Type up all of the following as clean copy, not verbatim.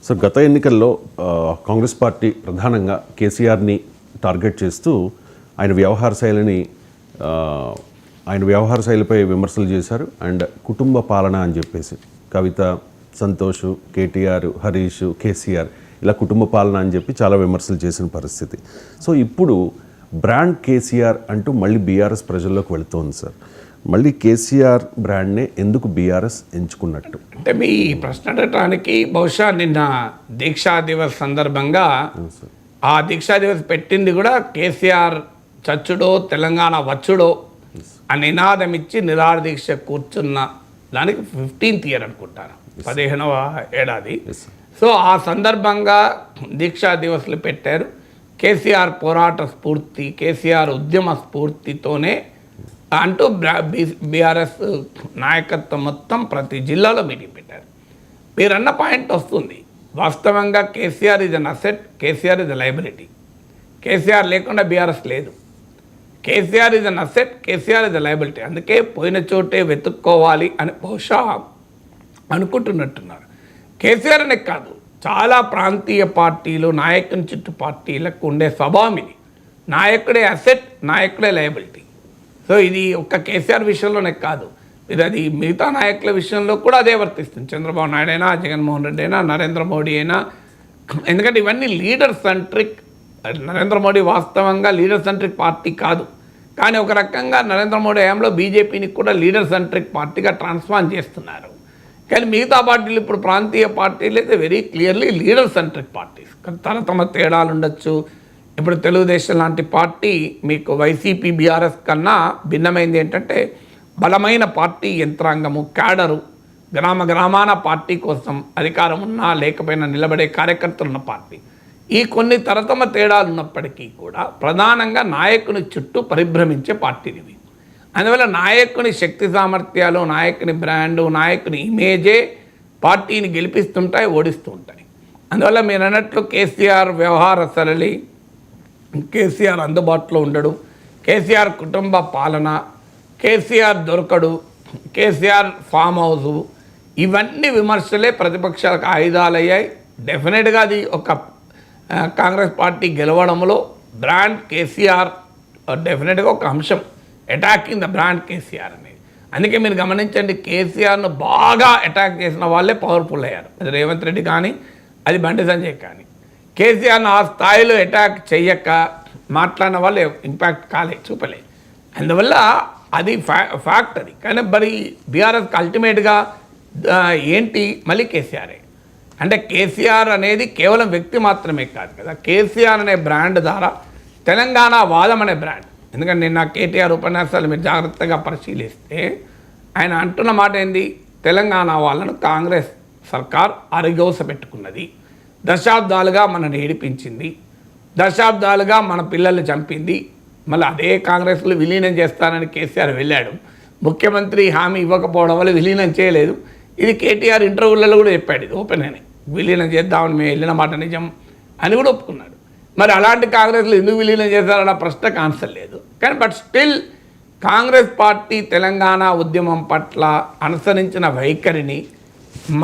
So గత ఎన్నికల్లో Congress party ప్రధానంగా కేసీఆర్ని టార్గెట్ చేస్తూ ఆయన వ్యవహార శైలిపై విమర్శలు చేశారు. అండ్ కుటుంబ పాలన అని చెప్పేసి కవిత, సంతోష్, కేటీఆర్, హరీష్, కేసీఆర్ ఇలా కుటుంబ పాలన అని చెప్పి చాలా విమర్శలు చేసిన పరిస్థితి. సో ఇప్పుడు బ్రాండ్ కేసీఆర్ అంటూ మళ్ళీ బీఆర్ఎస్ ప్రజల్లోకి వెళుతోంది సార్. మళ్ళీ కేసీఆర్ బ్రాండ్నే ఎందుకు బీఆర్ఎస్ ఎంచుకున్నట్టు? అంటే మీ ప్రశ్న అడగటానికి బహుశా నిన్న దీక్షా దివస్ సందర్భంగా ఆ దీక్షా దివస్ పెట్టింది కూడా కేసీఆర్ చచ్చుడో తెలంగాణ వచ్చుడో ఆ నినాదం ఇచ్చి నిరాహార దీక్ష కూర్చున్న దానికి 15th ఇయర్ అనుకుంటాను, 15వ ఏడాది. సో ఆ సందర్భంగా దీక్షా దివస్లు పెట్టారు. కేసీఆర్ పోరాట స్ఫూర్తి, కేసీఆర్ ఉద్యమ స్ఫూర్తితోనే అంటూ బీఆర్ఎస్ నాయకత్వం మొత్తం ప్రతి జిల్లాలో మీటింగ్ పెట్టారు. మీరన్న పాయింట్ వస్తుంది. వాస్తవంగా KCR is an asset, KCR is a liability. KCR లేకుండా బీఆర్ఎస్ లేదు. KCR is an asset, KCR is a liability. అందుకే పోయిన చోటే వెతుక్కోవాలి అని బహుశా అనుకుంటున్నట్టున్నారు. కేసీఆర్ అనే కాదు, చాలా ప్రాంతీయ పార్టీలు, నాయకుని చుట్టూ పార్టీలకు ఉండే స్వభావం ఇది. నాయకుడే అసెట్, నాయకుడే లయబిలిటీ. సో ఇది ఒక్క కేసీఆర్ విషయంలోనే కాదు, అది మిగతా నాయకుల విషయంలో కూడా అదే వర్తిస్తుంది. చంద్రబాబు నాయుడు అయినా, జగన్మోహన్ రెడ్డి అయినా, నరేంద్ర మోడీ అయినా. ఎందుకంటే ఇవన్నీ లీడర్ సెంట్రిక్. నరేంద్ర మోడీ వాస్తవంగా లీడర్ సెంట్రిక్ పార్టీ కాదు, కానీ ఒక రకంగా నరేంద్ర మోడీ హయాంలో బీజేపీని కూడా లీడర్ సెంట్రిక్ పార్టీగా ట్రాన్స్ఫార్మ్ చేస్తున్నారు. కానీ మిగతా పార్టీలు ఇప్పుడు ప్రాంతీయ పార్టీలు అయితే very clearly leader centric parties. తమ తేడాలు ఉండొచ్చు. ఇప్పుడు తెలుగుదేశం లాంటి పార్టీ మీకు వైసీపీ, బీఆర్ఎస్ కన్నా భిన్నమైంది ఏంటంటే బలమైన పార్టీ యంత్రాంగము, క్యాడరు, గ్రామాన పార్టీ కోసం అధికారం ఉన్నా లేకపోయినా నిలబడే కార్యకర్తలు ఉన్న పార్టీ. ఈ కొన్ని తరతమ తేడాలు ఉన్నప్పటికీ కూడా ప్రధానంగా నాయకుని చుట్టూ పరిభ్రమించే పార్టీలు ఇవి. అందువల్ల నాయకుని శక్తి సామర్థ్యాలు, నాయకుని బ్రాండు, నాయకుని ఇమేజే పార్టీని గెలిపిస్తుంటాయి, ఓడిస్తూ ఉంటాయి. అందువల్ల మీరు అన్నట్లు కేసీఆర్ వ్యవహార సరళి, కేసీఆర్ అందుబాటులో ఉండడు, కేసీఆర్ కుటుంబ పాలన, కేసీఆర్ దొరకడు, కేసీఆర్ ఫామ్ హౌసు, ఇవన్నీ విమర్శలే ప్రతిపక్షాలకు ఆయుధాలయ్యాయి. డెఫినెట్గా అది ఒక కాంగ్రెస్ పార్టీ గెలవడంలో బ్రాండ్ కేసీఆర్ డెఫినెట్గా ఒక అంశం. అటాకింగ్ ద బ్రాండ్ కేసీఆర్ అనేది. అందుకే మీరు గమనించండి, కేసీఆర్ను బాగా అటాక్ చేసిన వాళ్ళే పవర్ఫుల్ అయ్యారు. అది రేవంత్ రెడ్డి కానీ, అది బండి సంజయ్ కానీ. కేసీఆర్ను ఆ స్థాయిలో అటాక్ చెయ్యక మాట్లాడిన వాళ్ళు ఇంపాక్ట్ చూపలే. అందువల్ల అది ఫ్యాక్ట్ అది. కానీ మరి బీఆర్ఎస్కి అల్టిమేట్గా ఏంటి, మళ్ళీ కేసీఆరే. అంటే కేసీఆర్ అనేది కేవలం వ్యక్తి మాత్రమే కాదు కదా, కేసీఆర్ అనే బ్రాండ్ ద్వారా తెలంగాణ వాదం అనే బ్రాండ్. ఎందుకంటే నిన్న కేటీఆర్ ఉపన్యాసాలు మీరు జాగ్రత్తగా పరిశీలిస్తే ఆయన అంటున్న మాట ఏంది, తెలంగాణ వాళ్ళను కాంగ్రెస్ సర్కార్ అరిగోస పెట్టుకున్నది, దశాబ్దాలుగా మనని ఏడిపించింది, దశాబ్దాలుగా మన పిల్లల్ని చంపింది. మళ్ళీ అదే కాంగ్రెస్లో విలీనం చేస్తానని కేసీఆర్ వెళ్ళాడు. ముఖ్యమంత్రి హామీ ఇవ్వకపోవడం వల్ల విలీనం చేయలేదు. ఇది కేటీఆర్ ఇంటర్వ్యూలలో కూడా చెప్పాడు, ఇది ఓపెన్ అని, విలీనం చేద్దామని మేము వెళ్ళిన మాట నిజం అని కూడా ఒప్పుకున్నాడు. మరి అలాంటి కాంగ్రెస్లో ఎందుకు విలీనం చేశారన్న ప్రశ్నకు ఆన్సర్ లేదు. కానీ but still Congress party Telangana ఉద్యమం పట్ల అనుసరించిన వైఖరిని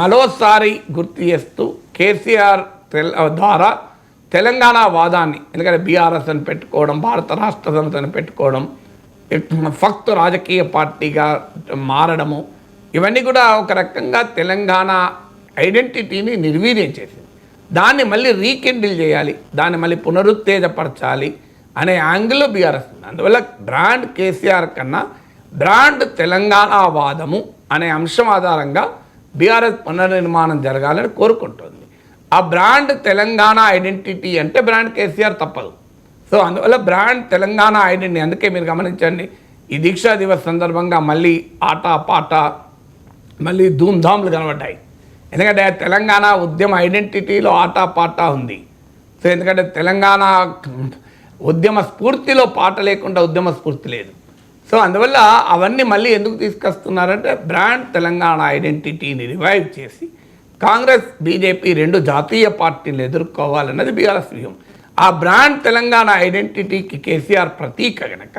మరోసారి గుర్తు చేస్తూ కేసీఆర్ ద్వారా తెలంగాణ వాదాన్ని, ఎందుకంటే బీఆర్ఎస్ అని పెట్టుకోవడం, భారత రాష్ట్ర సమితిని పెట్టుకోవడం, ఫక్త్ రాజకీయ పార్టీగా మారడము, ఇవన్నీ కూడా ఒక రకంగా తెలంగాణ ఐడెంటిటీని నిర్వీర్యం చేసింది. దాన్ని మళ్ళీ రీకెండిల్ చేయాలి, దాన్ని మళ్ళీ పునరుత్తేజపరచాలి అనే యాంగిల్లో బీఆర్ఎస్ ఉంది. అందువల్ల బ్రాండ్ కేసీఆర్ కన్నా బ్రాండ్ తెలంగాణ వాదము అనే అంశం ఆధారంగా బీఆర్ఎస్ పునర్నిర్మాణం జరగాలని కోరుకుంటుంది. ఆ బ్రాండ్ తెలంగాణ ఐడెంటిటీ అంటే బ్రాండ్ కేసీఆర్ తప్పదు. సో అందువల్ల బ్రాండ్ తెలంగాణ ఐడెంటిటీ. అందుకే మీరు గమనించండి, ఈ దీక్షా దివస్ సందర్భంగా మళ్ళీ ఆట పాట మళ్ళీ ధూమ్ధామ్లు కనబడ్డాయి. ఎందుకంటే తెలంగాణ ఉద్యమ ఐడెంటిటీలో ఆట పాట ఉంది. సో ఎందుకంటే తెలంగాణ ఉద్యమ స్ఫూర్తిలో పాట లేకుండా ఉద్యమ స్ఫూర్తి లేదు. సో అందువల్ల అవన్నీ మళ్ళీ ఎందుకు తీసుకొస్తున్నారంటే బ్రాండ్ తెలంగాణ ఐడెంటిటీని రివైవ్ చేసి కాంగ్రెస్, బీజేపీ రెండు జాతీయ పార్టీలు ఎదుర్కోవాలన్నది బీఆర్ఎస్ వ్యూహం. ఆ బ్రాండ్ తెలంగాణ ఐడెంటిటీకి కేసీఆర్ ప్రతీక కనుక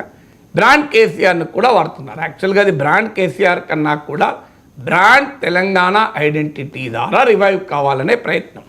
బ్రాండ్ కేసీఆర్ను కూడా వాడుతున్నారు. యాక్చువల్గా అది బ్రాండ్ కేసీఆర్ కన్నా కూడా బ్రాండ్ తెలంగాణ ఐడెంటిటీ ద్వారా రివైవ్ కావాలనే ప్రయత్నం.